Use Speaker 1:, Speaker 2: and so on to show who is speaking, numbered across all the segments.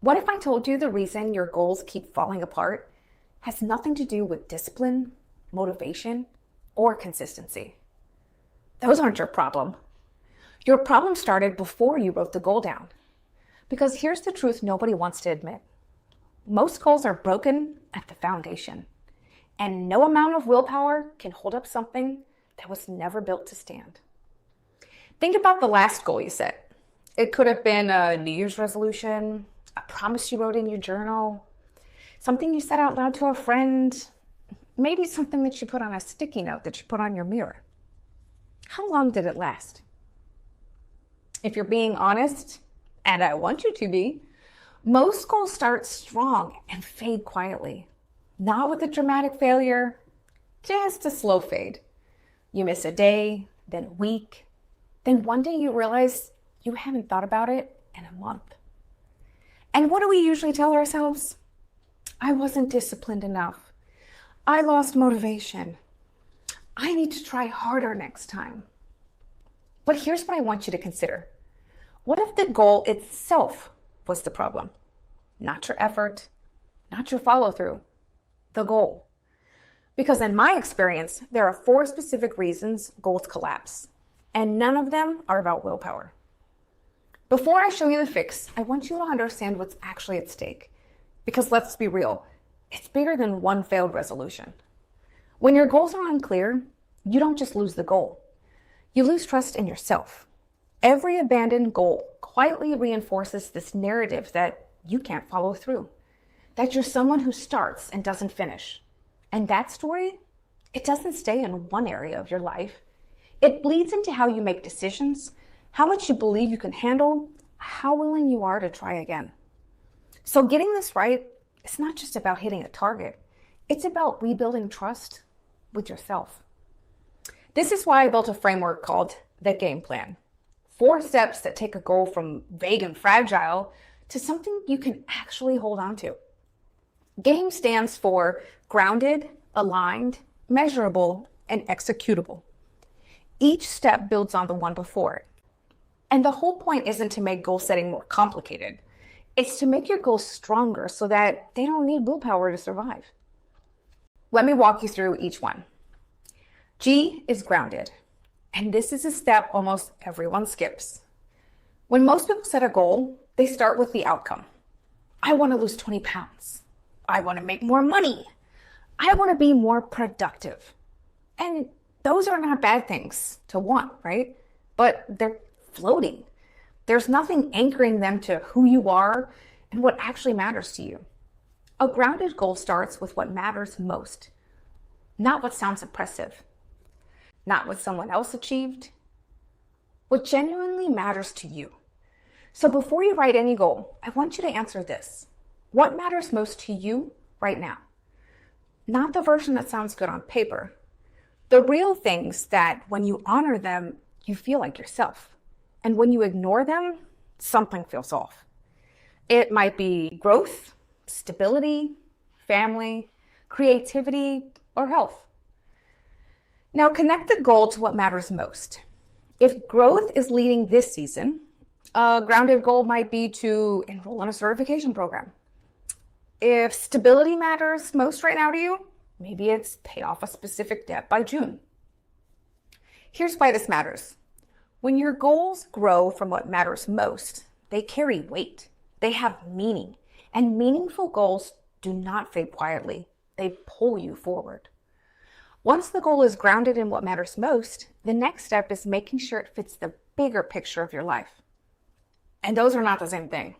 Speaker 1: What if I told you the reason your goals keep falling apart has nothing to do with discipline, motivation, or consistency? Those aren't your problem. Your problem started before you wrote the goal down. Because here's the truth nobody wants to admit. Most goals are broken at the foundation, and no amount of willpower can hold up something that was never built to stand. Think about the last goal you set. It could have been a New Year's resolution, a promise you wrote in your journal, something you said out loud to a friend, maybe something that you put on a sticky note that you put on your mirror. How long did it last? If you're being honest, and I want you to be, most goals start strong and fade quietly. Not with a dramatic failure, just a slow fade. You miss a day, then a week, then one day you realize you haven't thought about it in a month. And what do we usually tell ourselves? I wasn't disciplined enough. I lost motivation. I need to try harder next time. But here's what I want you to consider. What if the goal itself was the problem? Not your effort, not your follow-through, the goal. Because in my experience, there are 4 specific reasons goals collapse, and none of them are about willpower. Before I show you the fix, I want you to understand what's actually at stake. Because let's be real, it's bigger than one failed resolution. When your goals are unclear, you don't just lose the goal. You lose trust in yourself. Every abandoned goal quietly reinforces this narrative that you can't follow through, that you're someone who starts and doesn't finish. And that story, it doesn't stay in one area of your life. It bleeds into how you make decisions, how much you believe you can handle, how willing you are to try again. So getting this right, it's not just about hitting a target. It's about rebuilding trust with yourself. This is why I built a framework called the game plan. 4 steps that take a goal from vague and fragile to something you can actually hold on to. GAME stands for grounded, aligned, measurable, and executable. Each step builds on the one before it. And the whole point isn't to make goal setting more complicated. It's to make your goals stronger so that they don't need willpower to survive. Let me walk you through each one. G is grounded. And this is a step almost everyone skips. When most people set a goal, they start with the outcome. I want to lose 20 pounds. I want to make more money. I want to be more productive. And those are not bad things to want, right? But they're floating. There's nothing anchoring them to who you are and what actually matters to you. A grounded goal starts with what matters most, not what sounds impressive, not what someone else achieved, what genuinely matters to you. So before you write any goal, I want you to answer this. What matters most to you right now? Not the version that sounds good on paper. The real things that when you honor them, you feel like yourself. And when you ignore them, something feels off. It might be growth, stability, family, creativity, or health. Now connect the goal to what matters most. If growth is leading this season, a grounded goal might be to enroll in a certification program. If stability matters most right now to you, maybe it's pay off a specific debt by June. Here's why this matters. When your goals grow from what matters most, they carry weight. They have meaning. And meaningful goals do not fade quietly. They pull you forward. Once the goal is grounded in what matters most, the next step is making sure it fits the bigger picture of your life. And those are not the same thing.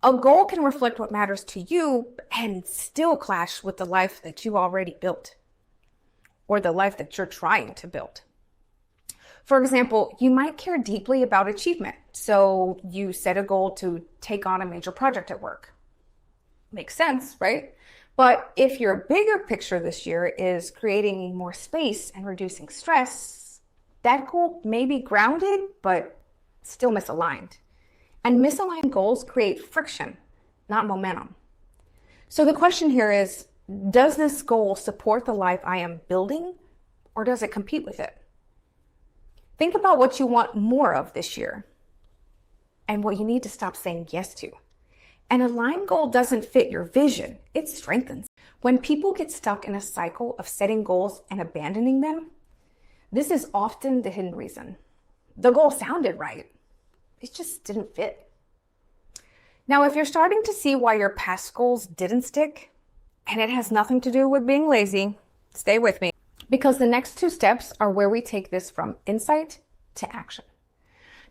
Speaker 1: A goal can reflect what matters to you and still clash with the life that you already built or the life that you're trying to build. For example, you might care deeply about achievement, so you set a goal to take on a major project at work. Makes sense, right? But if your bigger picture this year is creating more space and reducing stress, that goal may be grounded, but still misaligned. And misaligned goals create friction, not momentum. So the question here is, does this goal support the life I am building, or does it compete with it? Think about what you want more of this year and what you need to stop saying yes to. An aligned goal doesn't fit your vision, it strengthens. When people get stuck in a cycle of setting goals and abandoning them, this is often the hidden reason. The goal sounded right, it just didn't fit. Now, if you're starting to see why your past goals didn't stick, and it has nothing to do with being lazy, stay with me. Because the next 2 steps are where we take this from insight to action.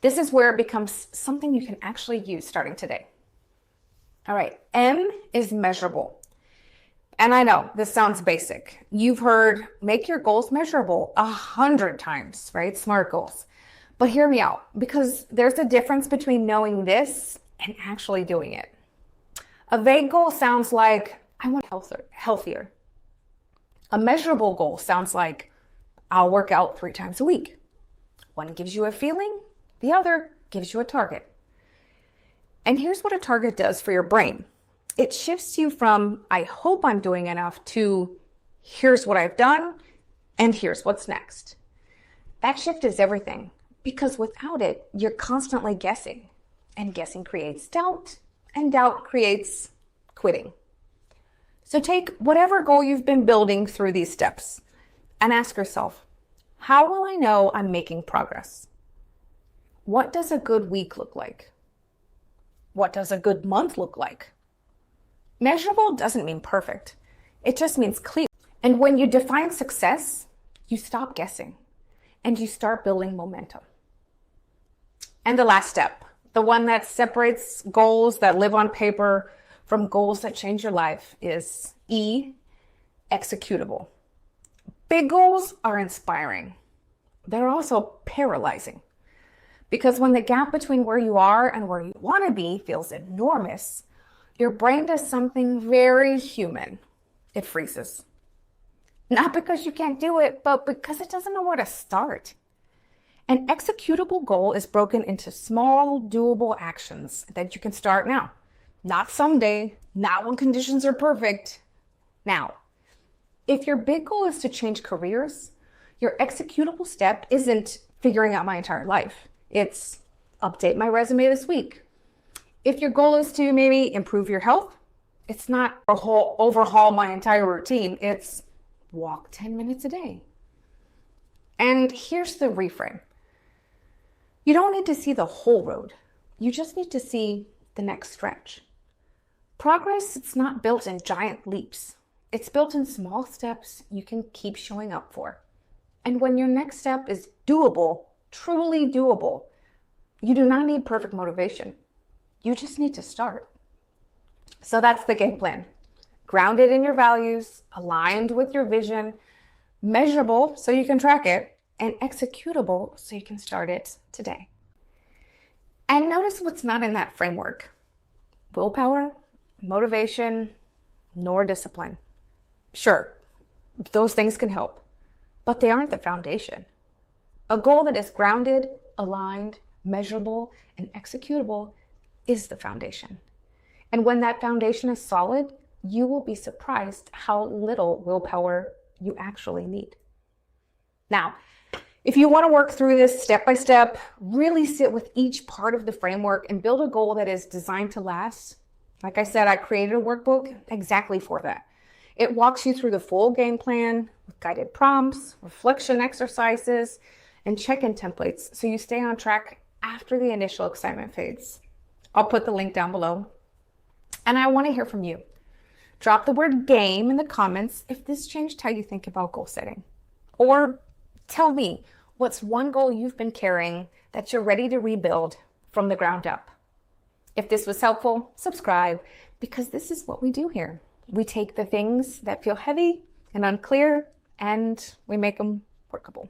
Speaker 1: This is where it becomes something you can actually use starting today. All right, M is measurable. And I know this sounds basic. You've heard make your goals measurable 100 times, right? SMART goals. But hear me out, because there's a difference between knowing this and actually doing it. A vague goal sounds like, I want healthier. A measurable goal sounds like, I'll work out 3 times a week. One gives you a feeling, the other gives you a target. And here's what a target does for your brain. It shifts you from, I hope I'm doing enough, to here's what I've done, and here's what's next. That shift is everything, because without it, you're constantly guessing. And guessing creates doubt, and doubt creates quitting. So take whatever goal you've been building through these steps and ask yourself, how will I know I'm making progress? What does a good week look like? What does a good month look like? Measurable doesn't mean perfect. It just means clear. And when you define success, you stop guessing and you start building momentum. And the last step, the one that separates goals that live on paper from goals that change your life, is E, executable. Big goals are inspiring. They're also paralyzing. Because when the gap between where you are and where you want to be feels enormous, your brain does something very human. It freezes. Not because you can't do it, but because it doesn't know where to start. An executable goal is broken into small, doable actions that you can start now. Not someday, not when conditions are perfect. Now, if your big goal is to change careers, your executable step isn't figuring out my entire life. It's update my resume this week. If your goal is to maybe improve your health, it's not overhaul my entire routine. It's walk 10 minutes a day. And here's the reframe. You don't need to see the whole road. You just need to see the next stretch. Progress, it's not built in giant leaps. It's built in small steps you can keep showing up for. And when your next step is doable, truly doable, you do not need perfect motivation. You just need to start. So that's the game plan. Grounded in your values, aligned with your vision, measurable so you can track it, and executable so you can start it today. And notice what's not in that framework. Willpower, motivation, nor discipline. Sure, those things can help, but they aren't the foundation. A goal that is grounded, aligned, measurable, and executable is the foundation. And when that foundation is solid, you will be surprised how little willpower you actually need. Now, if you want to work through this step by step, really sit with each part of the framework and build a goal that is designed to last. Like I said, I created a workbook exactly for that. It walks you through the full game plan with guided prompts, reflection exercises, and check-in templates so you stay on track after the initial excitement fades. I'll put the link down below. And I want to hear from you. Drop the word game in the comments if this changed how you think about goal setting. Or tell me what's one goal you've been carrying that you're ready to rebuild from the ground up. If this was helpful, subscribe, because this is what we do here. We take the things that feel heavy and unclear and we make them workable.